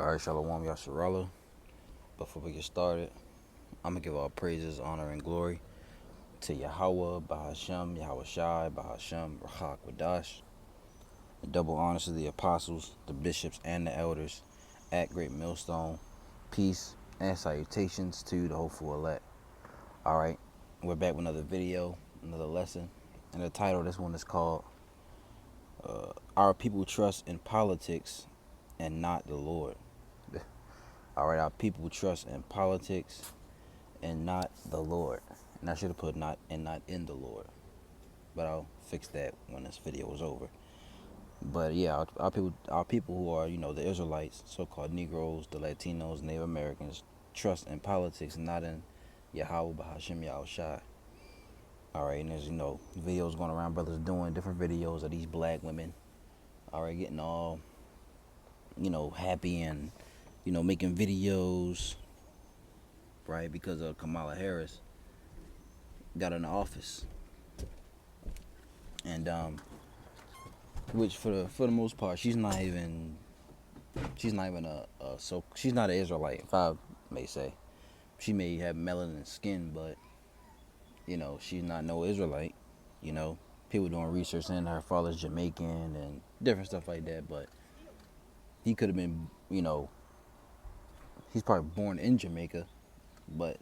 Alright, Shalom Yasharallah. Before we get started, I'm going to give all praises, honor, and glory to Yahweh, Bahashem, Yahweh Shai, Bahashem, Rahak, Wadash. Double honors to the apostles, the bishops, and the elders at Great Millstone. Peace and salutations to the hopeful elect. Alright, we're back with another video, another lesson. And the title of this one is called Our People Trust in Politics and Not the Lord. Alright, our people trust in politics and not the Lord. And I should have put not and not in the Lord. But I'll fix that when this video is over. But yeah, our people who are, the Israelites, so-called Negroes, the Latinos, Native Americans, trust in politics and not in Yahweh, Bahashem, Yahweh Shai. Alright, and there's, videos going around, brothers doing different videos of these black women. Alright, getting all, happy and, making videos, right? Because Kamala Harris got in the office. And which for the most part, she's not even she's not an Israelite, if I may say. She may have melanin skin, but she's not no Israelite. People doing research saying her father's Jamaican and different stuff like that, but he could have been, he's probably born in Jamaica, but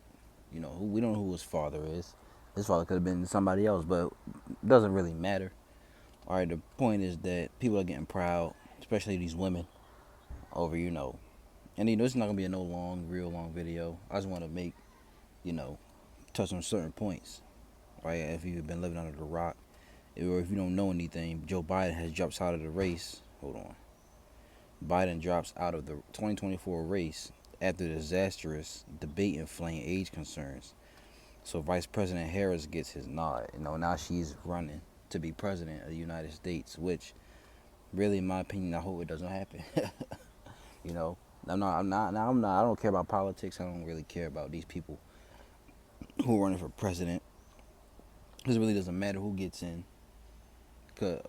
we don't know who his father is. His father could have been somebody else, but it doesn't really matter. All right, the point is that people are getting proud, especially these women, over, and it's not gonna be a real long video. I just want to make, touch on certain points, right? If you've been living under the rock, or if you don't know anything, Joe Biden has dropped out of the race. Hold on. Biden drops out of the 2024 race after the disastrous debate inflamed age concerns. So Vice President Harris gets his nod. Now she's running to be president of the United States, which really, in my opinion, I hope it doesn't happen. I don't care about politics. I don't really care about these people who are running for president. Because it really doesn't matter who gets in. Cause,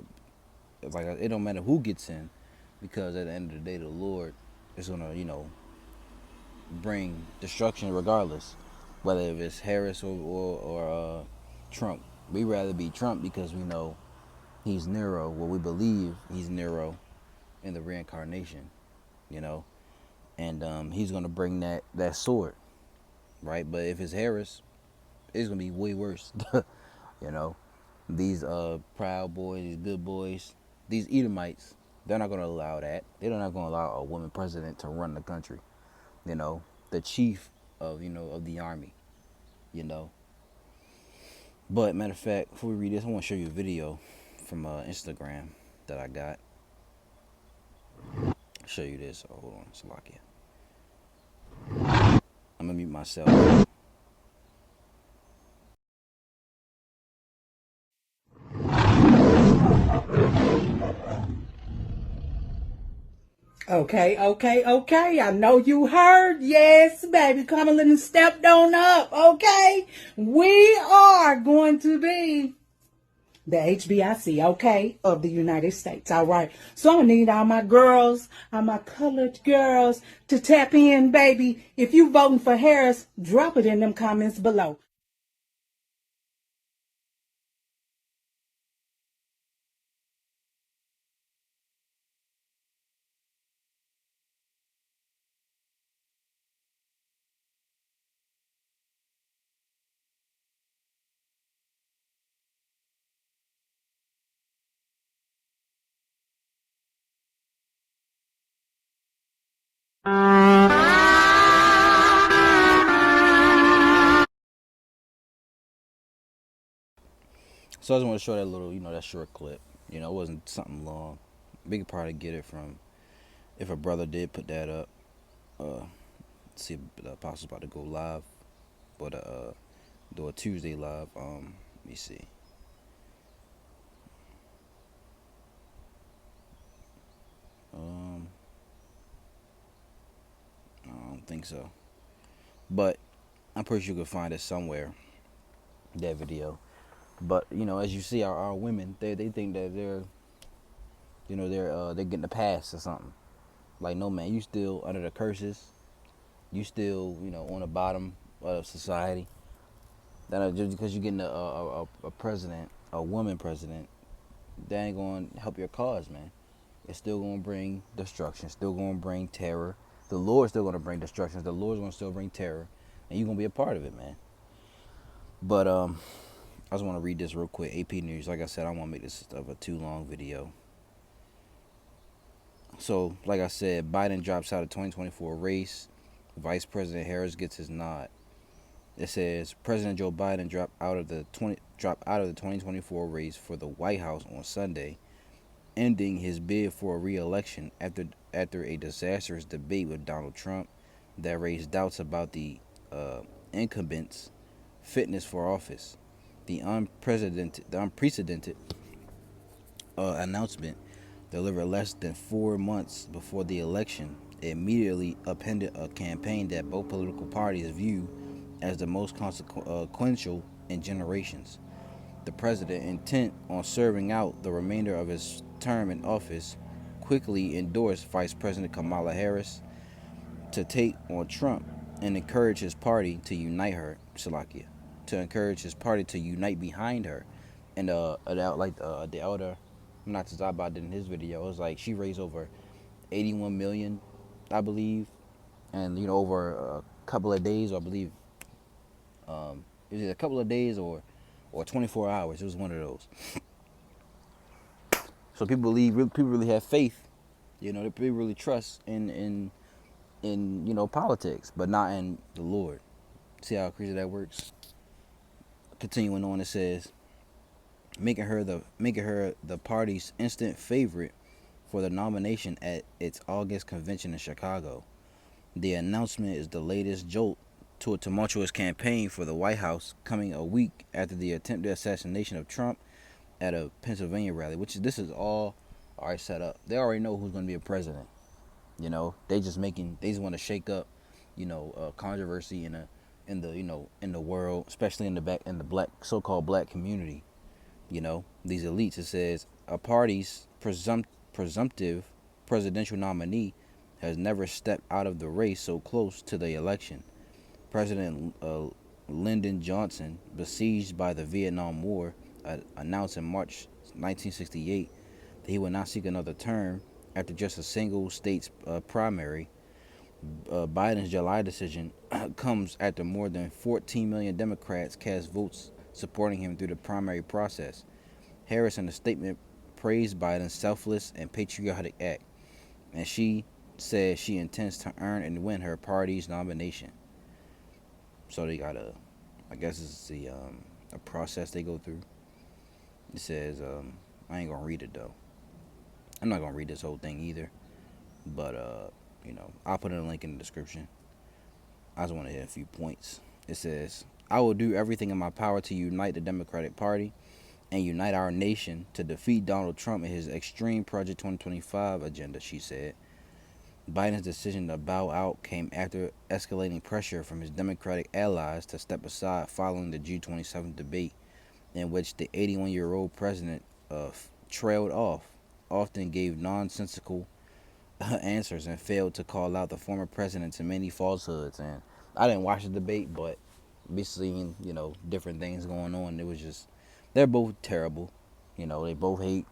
it don't matter who gets in. Because at the end of the day, the Lord is going to, bring destruction regardless. Whether if it's Harris or Trump. We'd rather be Trump because we know he's Nero. Well, we believe he's Nero in the reincarnation, and he's going to bring that sword, right? But if it's Harris, it's going to be way worse, These proud boys, these good boys, these Edomites, they're not going to allow that. They're not going to allow a woman president to run the country, the chief of, of the army, But matter of fact, before we read this, I want to show you a video from Instagram that I got. I'll show you this. Oh, hold on, Salakia. I'm gonna mute myself. Okay. I know you heard. Yes, baby. Come a little stepped on up. Okay. We are going to be the HBIC, okay, of the United States. All right. So I need all my girls, all my colored girls to tap in, baby. If you voting for Harris, drop it in them comments below. So I just want to show that little, that short clip. It wasn't something long. We could probably get it from if a brother did put that up. See if the apostle's about to go live, but do a Tuesday live. Let me see. I don't think so, but I'm pretty sure you could find it somewhere. That video, but as you see, our women, they think that they're getting a pass or something. Like, no, man, you still under the curses. You still, on the bottom of society. That just because you're getting a president, a woman president, that ain't going to help your cause, man. It's still going to bring destruction. Still going to bring terror. The Lord's still going to bring destruction. The Lord's going to still bring terror, and you're going to be a part of it, man. But I just want to read this real quick. AP News. Like I said, I don't want to make this of a too long video. So, like I said, Biden drops out of 2024 race. Vice President Harris gets his nod. It says President Joe Biden dropped out of the 2024 race for the White House on Sunday, ending his bid for a re-election after a disastrous debate with Donald Trump that raised doubts about the incumbent's fitness for office. The unprecedented announcement, delivered less than 4 months before the election, immediately upended a campaign that both political parties view as the most consequential in generations. The president, intent on serving out the remainder of his term in office, quickly endorsed Vice President Kamala Harris to take on Trump and encourage his party to unite behind her. And the elder, not to talk about it in his video, it was like she raised over 81 million, I believe, and over a couple of days, I believe, it was a couple of days or 24 hours. It was one of those. So people really have faith, they really trust in politics, but not in the Lord. See how crazy that works. Continuing on, it says, making her the party's instant favorite for the nomination at its August convention in Chicago. The announcement is the latest jolt to a tumultuous campaign for the White House, coming a week after the attempted assassination of Trump at a Pennsylvania rally. This is all already set up. They already know who's going to be a president. They just want to shake up, controversy in the world, especially in the black so-called black community. These elites. It says a party's presumptive presidential nominee has never stepped out of the race so close to the election. President Lyndon Johnson, besieged by the Vietnam War, announced in March 1968 that he would not seek another term after just a single state's primary. Biden's July decision comes after more than 14 million Democrats cast votes supporting him through the primary process. Harris, in a statement, praised Biden's selfless and patriotic act, and she said she intends to earn and win her party's nomination. So they got I guess it's a process they go through. It says, I ain't gonna read it though. I'm not gonna read this whole thing either, but I'll put in a link in the description. I just want to hit a few points. It says, I will do everything in my power to unite the Democratic Party and unite our nation to defeat Donald Trump and his extreme Project 2025 agenda, she said. Biden's decision to bow out came after escalating pressure from his Democratic allies to step aside following the G27 debate, in which the 81-year-old president trailed off, often gave nonsensical answers, and failed to call out the former president to many falsehoods. And I didn't watch the debate, but be seeing, different things going on. It was just, they're both terrible. They both hate,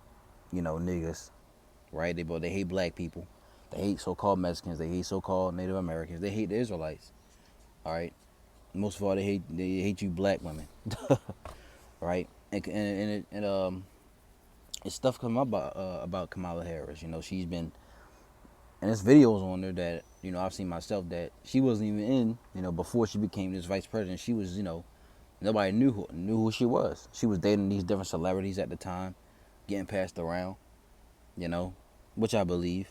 niggas, right? They hate black people. They hate so-called Mexicans. They hate so-called Native Americans. They hate the Israelites. All right. Most of all, they hate you black women. Right. And it's stuff come up about Kamala Harris. She's been, and there's videos on there that I've seen myself that she wasn't even in. Before she became this vice president, she was nobody knew who she was. She was dating these different celebrities at the time, getting passed around. Which I believe.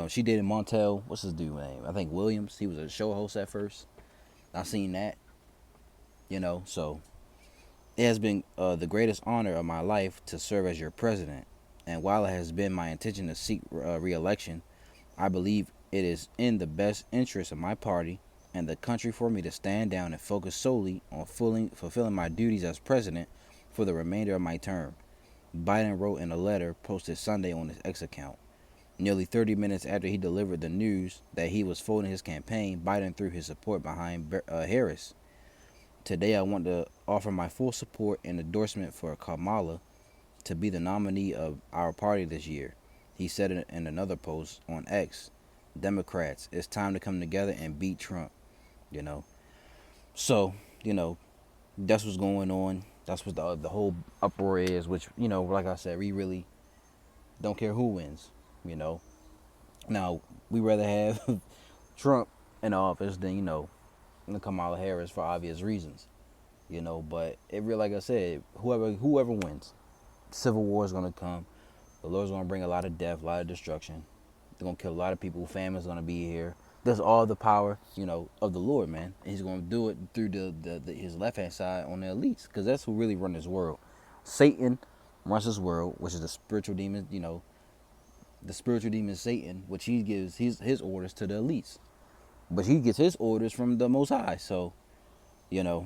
She dated Montel, what's his dude name? I think Williams. He was a show host at first. I seen that. So it has been the greatest honor of my life to serve as your president. And while it has been my intention to seek re-election, I believe it is in the best interest of my party and the country for me to stand down and focus solely on fulfilling my duties as president for the remainder of my term, Biden wrote in a letter posted Sunday on his X account. Nearly 30 minutes after he delivered the news that he was folding his campaign, Biden threw his support behind Harris. Today, I want to offer my full support and endorsement for Kamala to be the nominee of our party this year. He said in another post on X, Democrats, it's time to come together and beat Trump, you know. So, that's what's going on. That's what the whole uproar is, which, like I said, we really don't care who wins, you know. Now, we rather have Trump in office than, Kamala Harris for obvious reasons, but it really, like I said, whoever wins, civil war is going to come. The Lord's going to bring a lot of death, a lot of destruction. They're going to kill a lot of people. Famine's going to be here. There's all the power, of the Lord, man. And he's going to do it through his left-hand side on the elites, because that's who really run this world. Satan runs this world, which is the spiritual demon, the spiritual demon Satan, which he gives his orders to the elites. But he gets his orders from the Most High. So, they're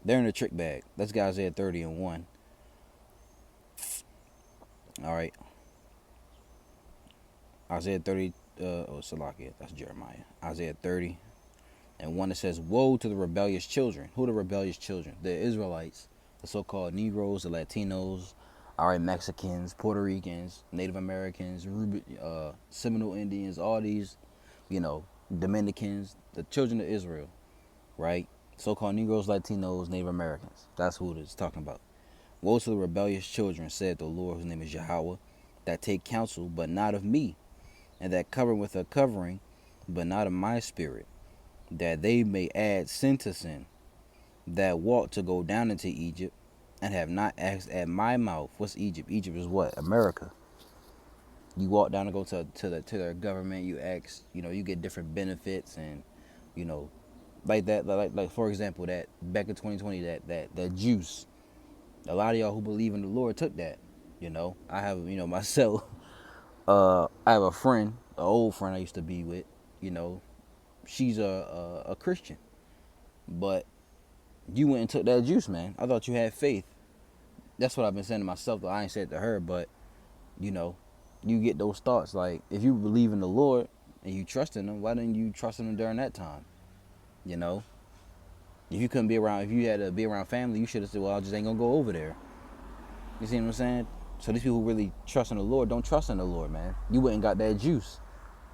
in a trick bag. Let's go Isaiah 30:1. All right. Isaiah 30, Salakia, that's Jeremiah. Isaiah 30:1, it says, woe to the rebellious children. Who are the rebellious children? The Israelites, the so-called Negroes, the Latinos, all right, Mexicans, Puerto Ricans, Native Americans, Seminole Indians, all these, Dominicans, the children of Israel, right? So-called Negroes, Latinos, Native Americans. That's who it is talking about. Woe to the rebellious children, said the Lord, whose name is Yahweh, that take counsel, but not of me, and that cover with a covering, but not of my spirit, that they may add sin to sin, that walk to go down into Egypt, and have not asked at my mouth. What's Egypt? Egypt is what? America. You walk down and go to their government. You ask, you get different benefits, and like that. Like for example, that back in 2020, that juice. A lot of y'all who believe in the Lord took that. I have, myself. I have a friend, an old friend I used to be with. She's a Christian, but you went and took that juice, man. I thought you had faith. That's what I've been saying to myself, though I ain't said it to her, but you get those thoughts. Like, if you believe in the Lord and you trust in him, why didn't you trust in him during that time? If you couldn't be around, if you had to be around family, you should have said, well, I just ain't gonna go over there. You see what I'm saying? So these people who really trust in the Lord don't trust in the Lord, man. You went and got that juice,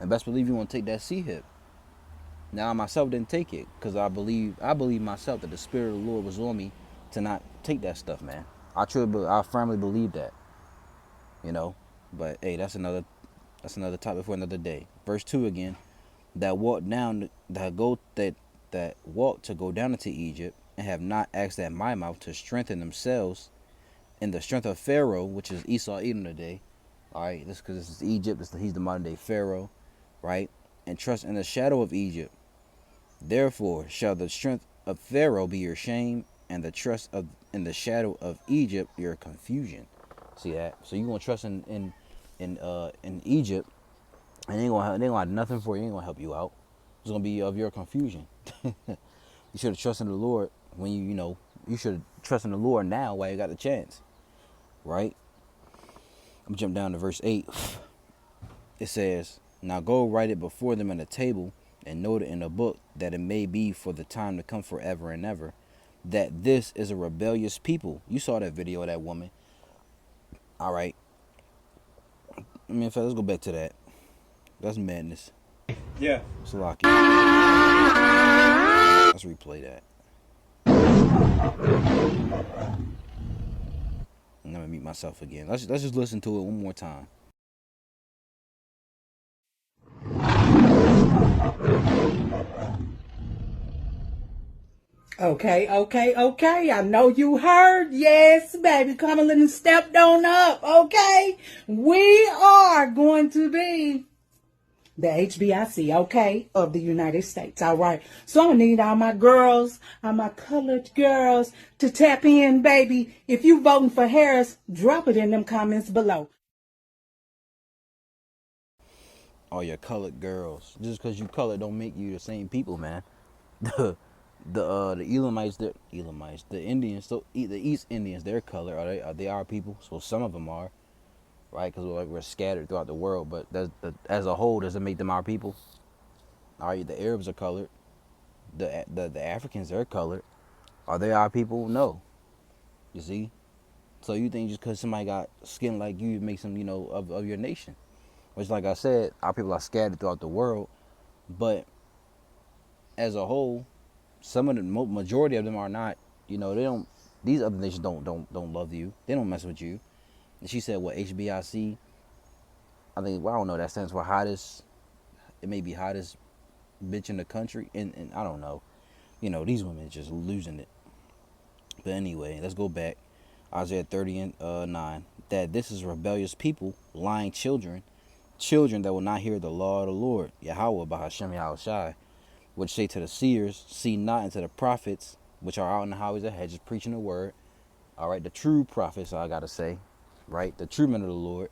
and best believe you want to take that C-hip. Now, I myself didn't take it because I believe myself that the Spirit of the Lord was on me to not take that stuff, man. I firmly believe that, But hey, that's another topic for another day. Verse 2 again, that walk to go down into Egypt, and have not asked at my mouth to strengthen themselves in the strength of Pharaoh, which is Esau Edom today. All right, this because this is Egypt. He's the modern day Pharaoh, right? And trust in the shadow of Egypt. Therefore shall the strength of Pharaoh be your shame, and the trust in the shadow of Egypt your confusion. See that? So you gonna trust in Egypt, and they ain't gonna have nothing for you. Ain't gonna help you out. It's gonna be of your confusion. You should have trusted in the Lord when you should trust in the Lord now while you got the chance, right? I'm gonna jump down to verse 8. It says, now go write it before them in a table, and note it in a book, that it may be for the time to come forever and ever, that this is a rebellious people. You saw that video of that woman. All right. Let's go back to that. That's madness. Yeah. Salaki. Let's replay that. I'm gonna mute myself again. Let's just listen to it one more time. Okay. I know you heard. Yes, baby. Come on and stepped on up. Okay. We are going to be the HBIC, okay, of the United States. All right. So I'm going to need all my girls, all my colored girls to tap in, baby. If you voting for Harris, drop it in them comments below. All your colored girls. Just because you colored don't make you the same people, man. The Elamites, the Indians, the East Indians, their color, they are people. So some of them are, right? Because we're scattered throughout the world. But as a whole, does it make them our people? All right, the Arabs are colored. The Africans, they're colored. Are they our people? No. You see? So you think just because somebody got skin like you makes them, of your nation? Which, like I said, our people are scattered throughout the world. But as a whole, some of the majority of them are not. They don't. These other nations don't love you. They don't mess with you. And she said, "What HBIC? I think. Well, I don't know. That stands for hottest. It may be hottest bitch in the country. And I don't know. These women just losing it. But anyway, let's go back. Isaiah 30 and 9. That this is rebellious people, lying children that will not hear the law of the Lord, Yahweh, Bahashem Yahushai, which say to the seers, see not, and to the prophets, which are out in the highways and hedges, preaching the word. All right, the true prophets, I gotta say, right? The true men of the Lord.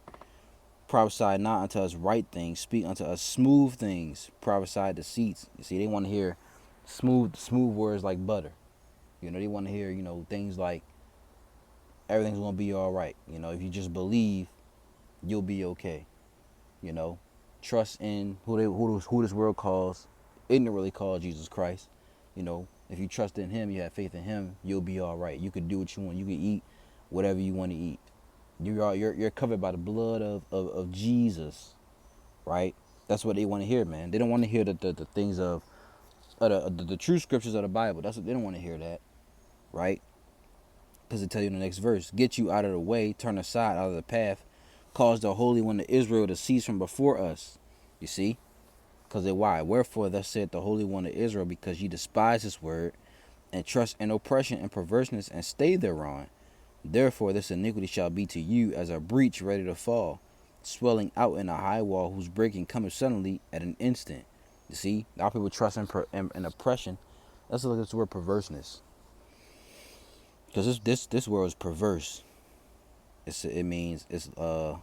Prophesy not unto us right things, speak unto us smooth things, prophesy deceits. You see, they want to hear smooth words like butter. They want to hear, things like everything's gonna be all right. If you just believe, you'll be okay. Trust in who this world calls, ignorantly called Jesus Christ. If you trust in Him, you have faith in Him, you'll be all right. You can do what you want. You can eat whatever you want to eat. You're covered by the blood of Jesus, right? That's what they want to hear, man. They don't want to hear the things of the true scriptures of the Bible. That's what they don't want to hear, that, right? Because it tell you in the next verse, get you out of the way, turn aside out of the path, cause the Holy One of Israel to cease from before us. You see? Because why? Wherefore thus said the Holy One of Israel, because ye despise His word, and trust in oppression and perverseness, and stay thereon. Therefore this iniquity shall be to you as a breach ready to fall, swelling out in a high wall, whose breaking cometh suddenly at an instant. You see? Our people trust in oppression. Let's look at this word perverseness. Because this word is perverse. It means it's to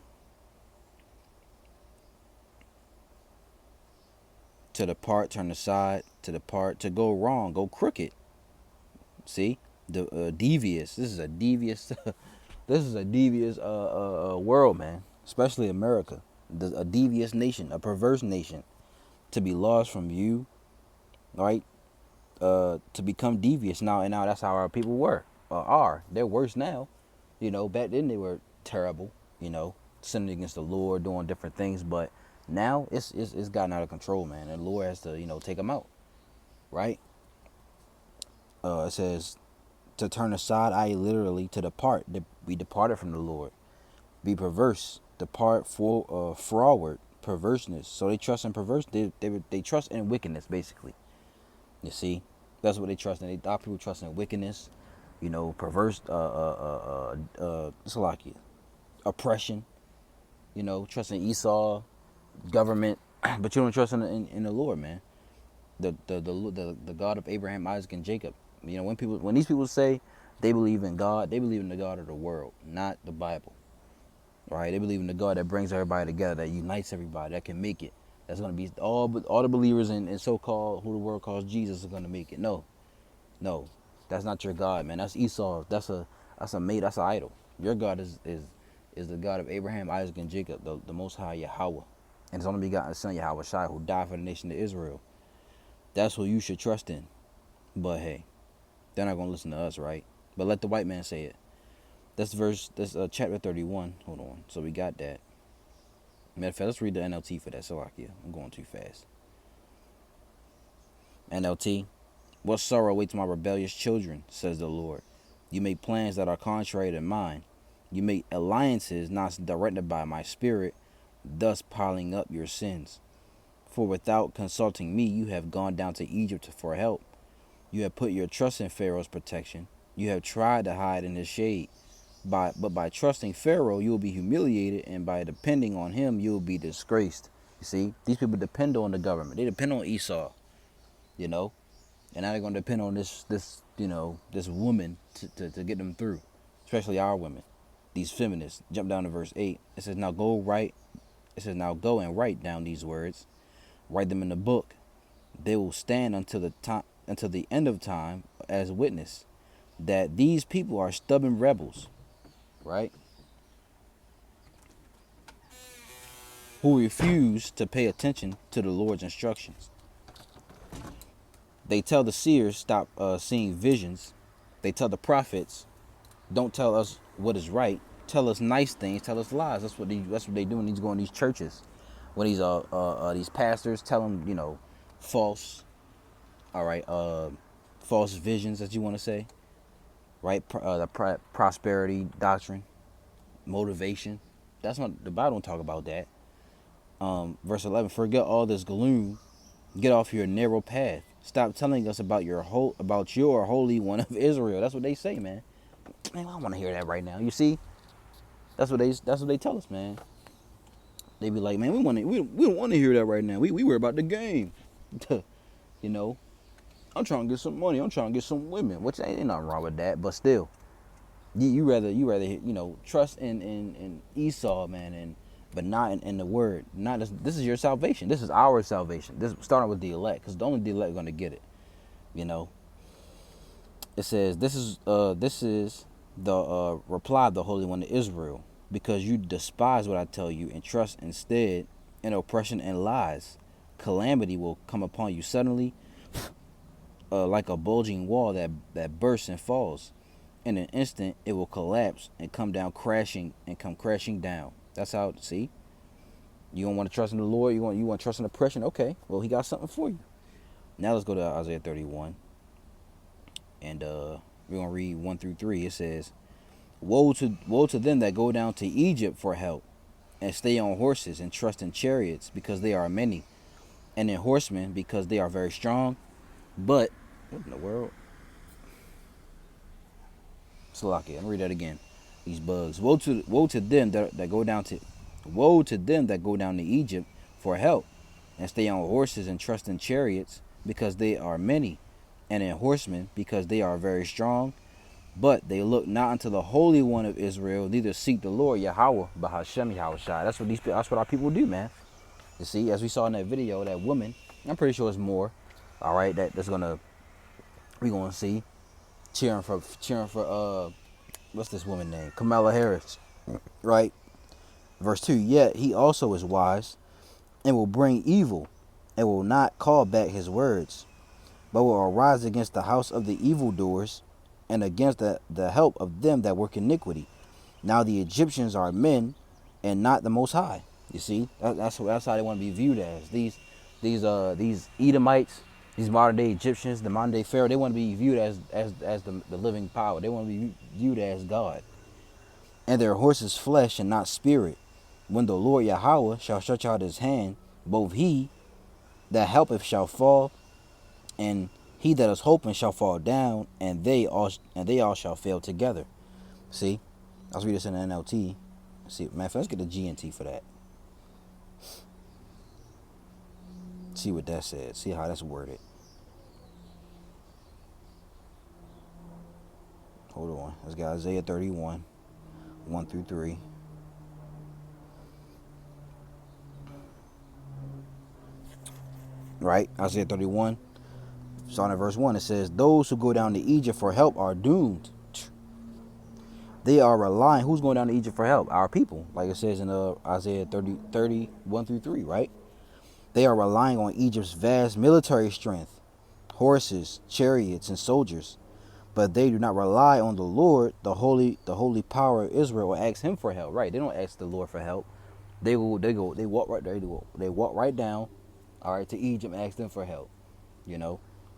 depart, turn aside, to depart, to go wrong, go crooked. See, the devious. This is a devious. This is a devious world, man. Especially America, a devious nation, a perverse nation. To be lost from you, right? To become devious now, and now that's how our people were, are. They're worse now. Back then they were terrible. Sinning against the Lord, doing different things, but now it's gotten out of control, man. And the Lord has to take them out, right? It says to turn aside, i.e. literally to depart. Be departed from the Lord. Be perverse. Depart for froward, perverseness. So they trust in perverse. They trust in wickedness, basically. You see, that's what they trust in. Our people trust in wickedness. Perverse. Salakia, oppression. Trust in Esau, government, but you don't trust in the Lord, man. The God of Abraham, Isaac, and Jacob. When these people say they believe in God, they believe in the God of the world, not the Bible. Right? They believe in the God that brings everybody together, that unites everybody, that can make it. That's gonna be all the believers in so-called who the world calls Jesus are gonna make it. No, that's not your God, man. That's Esau. That's an idol. Your God is the God of Abraham, Isaac, and Jacob, the Most High Yahweh, and His only begotten Son Yahweh Shai, who died for the nation of Israel. That's who you should trust in. But hey, they're not gonna listen to us, right? But let the white man say it. That's chapter 31. Hold on. So we got that. Matter of fact, let's read the NLT for that. Salakia. I'm going too fast. NLT. What sorrow awaits my rebellious children, says the Lord. You make plans that are contrary to mine. You make alliances not directed by my spirit, thus piling up your sins. For without consulting me, you have gone down to Egypt for help. You have put your trust in Pharaoh's protection. You have tried to hide in his shade. But by trusting Pharaoh, you will be humiliated, and by depending on him, you will be disgraced. You see, these people depend on the government. They depend on Esau, and now they're gonna depend on this woman to get them through, especially our women, these feminists. Jump down to verse 8. It says, now go and write down these words, write them in the book. They will stand until the end of time as witness that these people are stubborn rebels. Right? who refuse to pay attention to the Lord's instructions. They tell the seers, stop seeing visions. They tell the prophets, don't tell us what is right. Tell us nice things. Tell us lies. That's what they do when these go in these churches. When these pastors tell them, false, all right, false visions, as you want to say, right? Prosperity doctrine, motivation. That's not the Bible. Don't talk about that. Verse 11. Forget all this gloom. Get off your narrow path. Stop telling us about your Holy One of Israel. That's what they say, man. Man, I don't want to hear that right now. You see, that's what they tell us, man. They be like, man, we don't want to hear that right now. We worry about the game. you know, I'm trying to get some money. I'm trying to get some women, which ain't nothing wrong with that. But still, you rather trust in Esau, man, but not in the word. Not this is your salvation. This is our salvation. This starting with the elect, because only the elect are gonna get it. It says this is the reply of the Holy One of Israel, because you despise what I tell you and trust instead in oppression and lies. Calamity will come upon you suddenly, like a bulging wall that bursts and falls. In an instant, it will collapse and come crashing down. That's how. See, you don't want to trust in the Lord. You want to trust in oppression. Okay, well, He got something for you. Now let's go to Isaiah 31, and we're gonna read 1 through 3. It says, woe to them that go down to Egypt for help, and stay on horses, and trust in chariots, because they are many, and in horsemen, because they are very strong. But what in the world? Salakia, I'm gonna read that again. These bugs. Woe to them that go down to Egypt for help, and stay on horses and trust in chariots, because they are many, and in horsemen, because they are very strong. But they look not unto the Holy One of Israel, neither seek the Lord Yahweh, Bahashem Yahushai. That's what our people do, man. You see, as we saw in that video, that woman, I'm pretty sure it's more. All right, we gonna see cheering for what's this woman name? Kamala Harris, right? Verse 2. Yet he also is wise, and will bring evil, and will not call back his words, but will arise against the house of the evildoers, and against the help of them that work iniquity. Now the Egyptians are men, and not the Most High. You see, that's how they want to be viewed as. These Edomites, these modern day Egyptians, the modern day Pharaoh, they want to be viewed as the living power. They want to be viewed as God. And their horses flesh and not spirit. When the Lord Yahweh shall stretch out his hand, both he that helpeth shall fall, and he that is hoping shall fall down, and they all shall fail together. See, I'll read this in the NLT. See, man, let's get the GNT for that. See what that said. See how that's worded. Hold on. Let's get Isaiah 31, 1 through 3. Right, Isaiah 31. Starting at verse 1, it says, those who go down to Egypt for help are doomed. They are relying. Who's going down to Egypt for help? Our people. Like it says in Isaiah 30, 1 through 3, right? They are relying on Egypt's vast military strength, horses, chariots, and soldiers. But they do not rely on the Lord, the holy power of Israel, or ask him for help. Right? They don't ask the Lord for help. They walk right down, all right, to Egypt and ask them for help.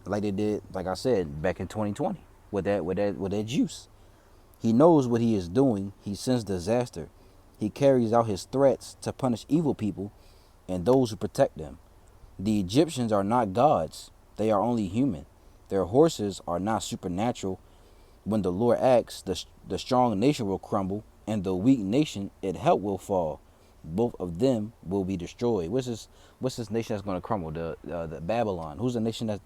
Like they did, like I said, back in 2020 with that juice. He knows what he is doing. He sends disaster. He carries out his threats to punish evil people and those who protect them. The Egyptians are not gods. They are only human. Their horses are not supernatural. When the Lord acts, the strong nation will crumble, and the weak nation it help will fall. Both of them will be destroyed. What's this nation that's going to crumble? The Babylon. What's the nation that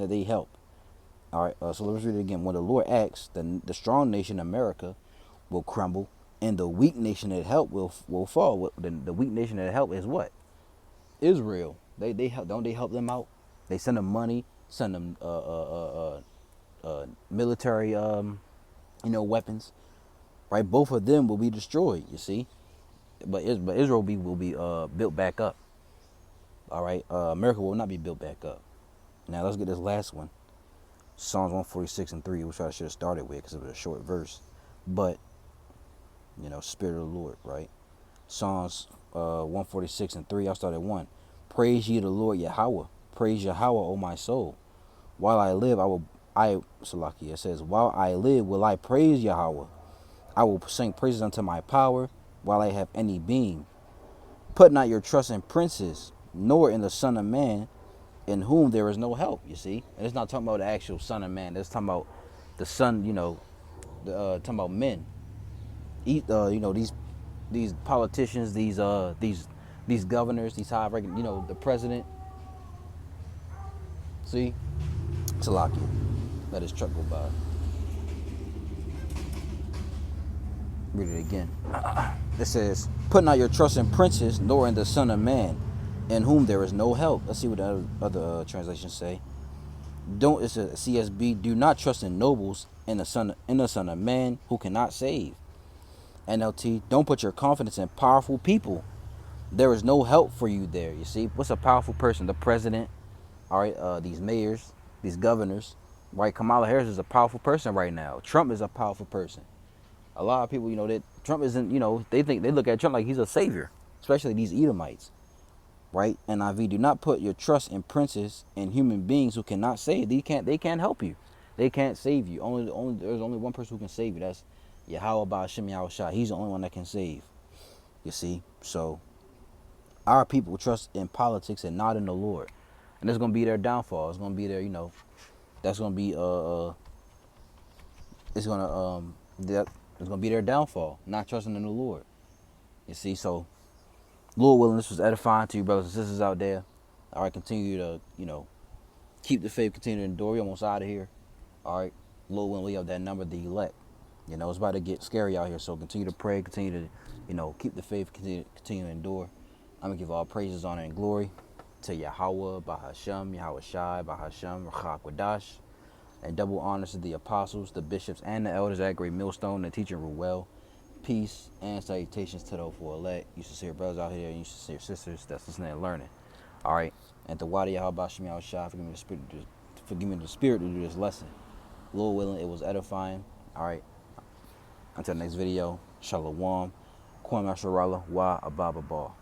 they help? All right. So let's read it again. When the Lord acts, the strong nation, America, will crumble, and the weak nation that help will fall. The weak nation that help is what? Israel. They help. Don't they help them out? They send them money, send them military weapons. Right. Both of them will be destroyed. You see. but Israel will be built back up. All right, America will not be built back up. Now let's get this last one, Psalms 146:3, which I should have started with because it was a short verse, but Spirit of the Lord, right? Psalms 146:3. I'll start at 1. Praise ye the Lord Yahweh. Praise Yahweh, O my soul. While I live, Salakia, it says, while I live, will I praise Yahweh. I will sing praises unto my power while I have any being. Put not your trust in princes, nor in the Son of Man, in whom there is no help, you see. And it's not talking about the actual Son of Man. It's talking about the Son, talking about men. These politicians, these governors, these high ranking, the president. See? Salakia. Let his truck go by. Read it again. It says, put not your trust in princes, nor in the Son of Man, in whom there is no help. Let's see what the other translations say. It's a CSB. Do not trust in nobles, in the Son of Man, who cannot save. NLT. Don't put your confidence in powerful people. There is no help for you there. You see, what's a powerful person? The president. All right. These mayors, these governors. Right. Kamala Harris is a powerful person right now. Trump is a powerful person. A lot of people, that Trump isn't, they look at Trump like he's a savior, especially these Edomites, right? NIV, do not put your trust in princes and human beings who cannot save. They can't help you. They can't save you. There's only one person who can save you. That's Yahweh Ba'ashem Yahweh Shai. He's the only one that can save. You see? So our people trust in politics and not in the Lord. And it's gonna be their downfall. It's gonna be their, that's gonna be it's gonna be their downfall, not trusting in the Lord. You see, so Lord willing, this was edifying to you, brothers and sisters out there. All right, continue to, keep the faith, continue to endure. We're almost out of here. All right, Lord willing, we have that number, the elect. It's about to get scary out here, so continue to pray, continue to, keep the faith, continue to endure. I'm gonna give all praises, honor, and glory to Yahweh, Bahashem, Yahweh Shai, Bahashem, Rachak Wadash, and double honors to the apostles, the bishops, and the elders at Great Millstone, and teaching Ruel. Peace and salutations to those who are elect. You sincere brothers out here, and you sincere sisters that's listening and learning. All right, and to Wadi Yahweh Shai, forgive me the spirit to do this lesson. Lord willing, it was edifying. All right, until the next video, Shalom, Kwame Sharala, Wa Ababa Ball.